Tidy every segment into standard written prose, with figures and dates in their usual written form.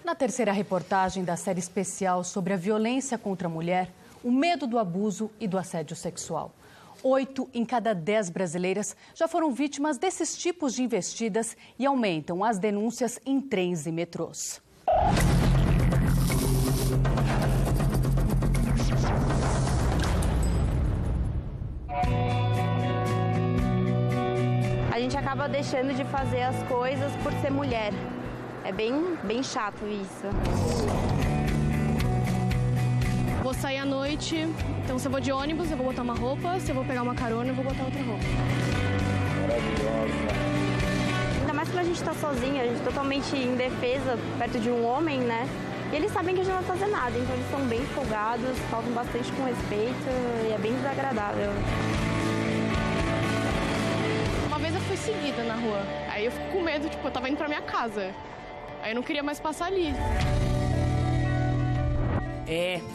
Na terceira reportagem da série especial sobre a violência contra a mulher, o medo do abuso e do assédio sexual. 8 em cada 10 brasileiras já foram vítimas desses tipos de investidas e aumentam as denúncias em trens e metrôs. A gente acaba deixando de fazer as coisas por ser mulher. É bem chato isso. Vou sair à noite, então se eu vou de ônibus, eu vou botar uma roupa, se eu vou pegar uma carona, eu vou botar outra roupa. Maravilhosa. Ainda mais quando a gente tá sozinha, a gente totalmente indefesa perto de um homem, né? E eles sabem que a gente não vai fazer nada, então eles são bem folgados, falam bastante com respeito e é bem desagradável. Uma vez eu fui seguida na rua, aí eu fico com medo, eu tava indo pra minha casa. Aí eu não queria mais passar ali.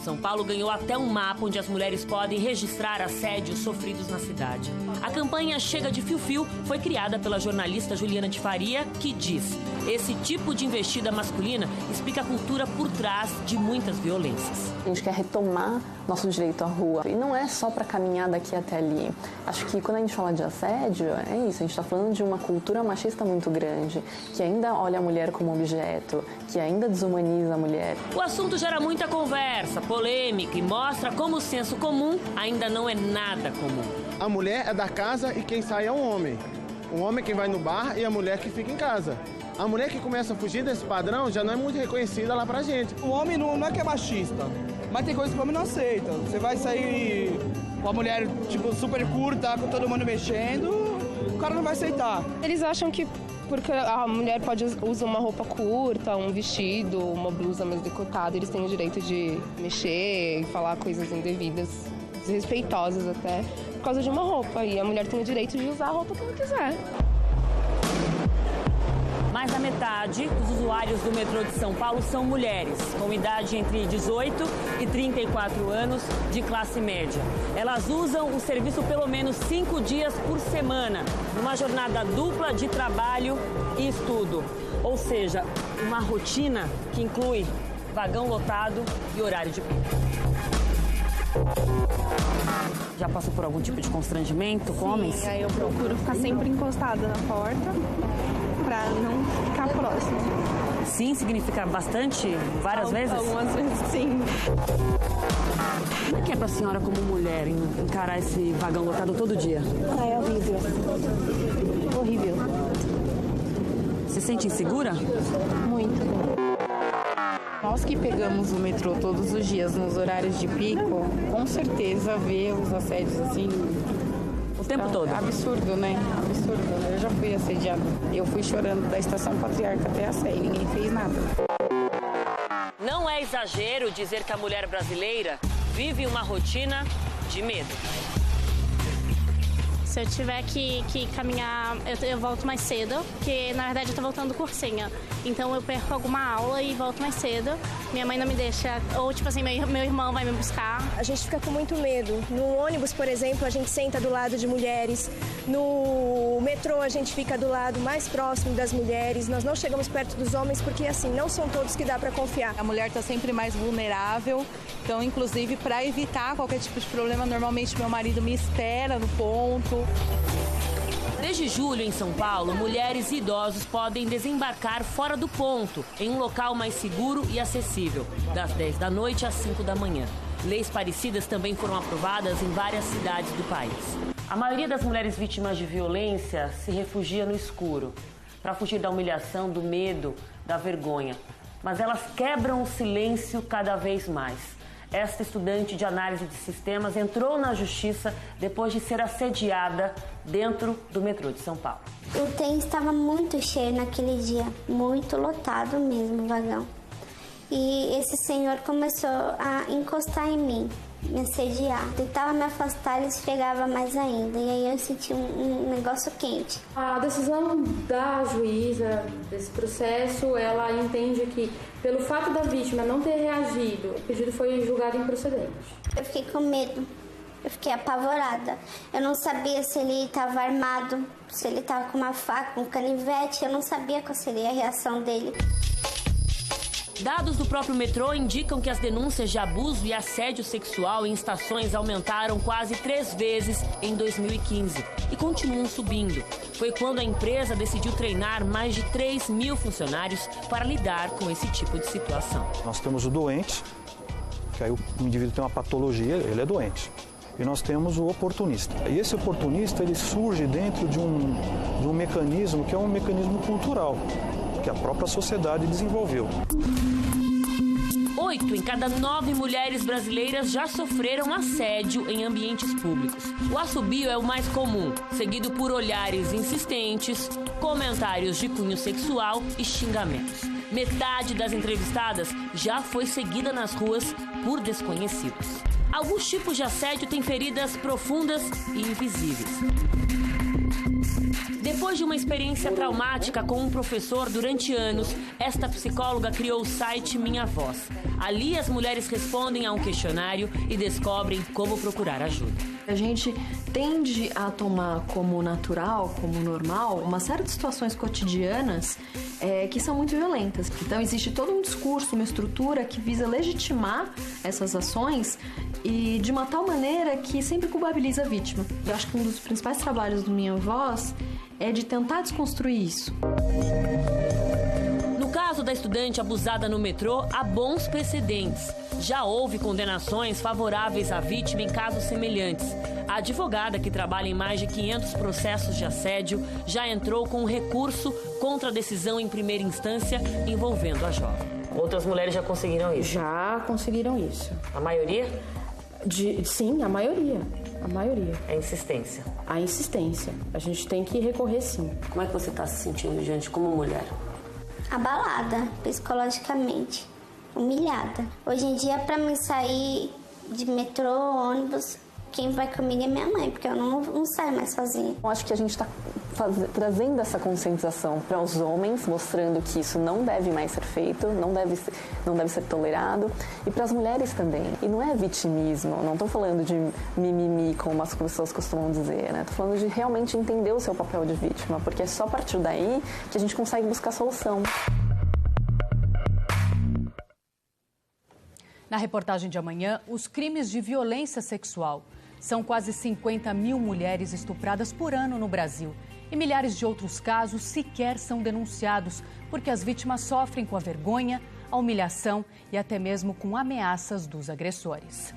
São Paulo ganhou até um mapa onde as mulheres podem registrar assédios sofridos na cidade. A campanha Chega de Fio-Fio foi criada pela jornalista Juliana de Faria, que diz: esse tipo de investida masculina explica a cultura por trás de muitas violências. A gente quer retomar nosso direito à rua. E não é só para caminhar daqui até ali. Acho que quando a gente fala de assédio, é isso. A gente está falando de uma cultura machista muito grande, que ainda olha a mulher como objeto, que ainda desumaniza a mulher. O assunto gera muita conversa, polêmica e mostra como o senso comum ainda não é nada comum. A mulher é da casa e quem sai é um homem. O homem que vai no bar e a mulher que fica em casa. A mulher que começa a fugir desse padrão já não é muito reconhecida lá pra gente. O homem não é que é machista, mas tem coisas que o homem não aceita. Você vai sair com a mulher, super curta, com todo mundo mexendo, o cara não vai aceitar. Eles acham que porque a mulher pode usar uma roupa curta, um vestido, uma blusa mais decotada, eles têm o direito de mexer e falar coisas indevidas, desrespeitosas até, por causa de uma roupa. E a mulher tem o direito de usar a roupa que ela quiser. Mais da metade dos usuários do metrô de São Paulo são mulheres, com idade entre 18 e 34 anos, de classe média. Elas usam o serviço pelo menos 5 dias por semana, numa jornada dupla de trabalho e estudo. Ou seja, uma rotina que inclui vagão lotado e horário de pico. Já passou por algum tipo de constrangimento com homens? Sim, aí eu procuro ficar sempre encostada na porta pra não ficar próximo. Sim, significa bastante? Várias vezes? Algumas vezes, sim. Como é que é pra senhora, como mulher, encarar esse vagão lotado todo dia? É horrível. Horrível. Se sente insegura? Muito. Nós que pegamos o metrô todos os dias nos horários de pico, com certeza vê os assédios assim... O tempo todo? Absurdo, né? Absurdo. Eu já fui assediada. Eu fui chorando da Estação Patriarca até a Sé e ninguém fez nada. Não é exagero dizer que a mulher brasileira vive uma rotina de medo. Se eu tiver que caminhar, eu volto mais cedo, porque na verdade eu tô voltando do cursinho. Então eu perco alguma aula e volto mais cedo. Minha mãe não me deixa, ou tipo assim, meu irmão vai me buscar. A gente fica com muito medo. No ônibus, por exemplo, a gente senta do lado de mulheres. No metrô, a gente fica do lado mais próximo das mulheres. Nós não chegamos perto dos homens porque, assim, não são todos que dá para confiar. A mulher está sempre mais vulnerável. Então, inclusive, para evitar qualquer tipo de problema, normalmente meu marido me espera no ponto. Desde julho, em São Paulo, mulheres e idosos podem desembarcar fora do ponto, em um local mais seguro e acessível, das 10 da noite às 5 da manhã. Leis parecidas também foram aprovadas em várias cidades do país. A maioria das mulheres vítimas de violência se refugia no escuro, para fugir da humilhação, do medo, da vergonha. Mas elas quebram o silêncio cada vez mais. Esta estudante de análise de sistemas entrou na justiça depois de ser assediada dentro do metrô de São Paulo. O trem estava muito cheio naquele dia, muito lotado mesmo o vagão. E esse senhor começou a encostar em mim, me assediar. Tentava me afastar, ele esfregava mais ainda. E aí eu senti um negócio quente. A decisão da juíza desse processo, ela entende que, pelo fato da vítima não ter reagido, o pedido foi julgado improcedente. Eu fiquei com medo, eu fiquei apavorada. Eu não sabia se ele estava armado, se ele estava com uma faca, um canivete. Eu não sabia qual seria a reação dele. Dados do próprio metrô indicam que as denúncias de abuso e assédio sexual em estações aumentaram quase 3 vezes em 2015 e continuam subindo. Foi quando a empresa decidiu treinar mais de 3 mil funcionários para lidar com esse tipo de situação. Nós temos o doente, que aí o indivíduo tem uma patologia, ele é doente. E nós temos o oportunista. E esse oportunista, ele surge dentro de um mecanismo que é um mecanismo cultural, que a própria sociedade desenvolveu. 8 em cada 9 mulheres brasileiras já sofreram assédio em ambientes públicos. O assobio é o mais comum, seguido por olhares insistentes, comentários de cunho sexual e xingamentos. Metade das entrevistadas já foi seguida nas ruas por desconhecidos. Alguns tipos de assédio têm feridas profundas e invisíveis. Depois de uma experiência traumática com um professor durante anos, esta psicóloga criou o site Minha Voz. Ali as mulheres respondem a um questionário e descobrem como procurar ajuda. A gente tende a tomar como natural, como normal, uma série de situações cotidianas que são muito violentas. Então existe todo um discurso, uma estrutura que visa legitimar essas ações e de uma tal maneira que sempre culpabiliza a vítima. Eu acho que um dos principais trabalhos do Minha Voz é de tentar desconstruir isso. No caso da estudante abusada no metrô, há bons precedentes. Já houve condenações favoráveis à vítima em casos semelhantes. A advogada, que trabalha em mais de 500 processos de assédio, já entrou com um recurso contra a decisão em primeira instância envolvendo a jovem. Outras mulheres já conseguiram isso? Já conseguiram isso. A maioria? Sim, a maioria. A maioria. A insistência? A insistência. A gente tem que recorrer, sim. Como é que você está se sentindo, gente, como mulher? Abalada, psicologicamente, humilhada. Hoje em dia, para mim sair de metrô, ônibus, quem vai comigo é minha mãe, porque eu não saio mais sozinha. Eu acho que a gente está trazendo essa conscientização para os homens, mostrando que isso não deve mais ser feito, não deve ser tolerado, e para as mulheres também. E não é vitimismo, não estou falando de mimimi, como as pessoas costumam dizer, né? Estou falando de realmente entender o seu papel de vítima, porque é só a partir daí que a gente consegue buscar solução. Na reportagem de amanhã, os crimes de violência sexual. São quase 50 mil mulheres estupradas por ano no Brasil. E milhares de outros casos sequer são denunciados, porque as vítimas sofrem com a vergonha, a humilhação e até mesmo com ameaças dos agressores.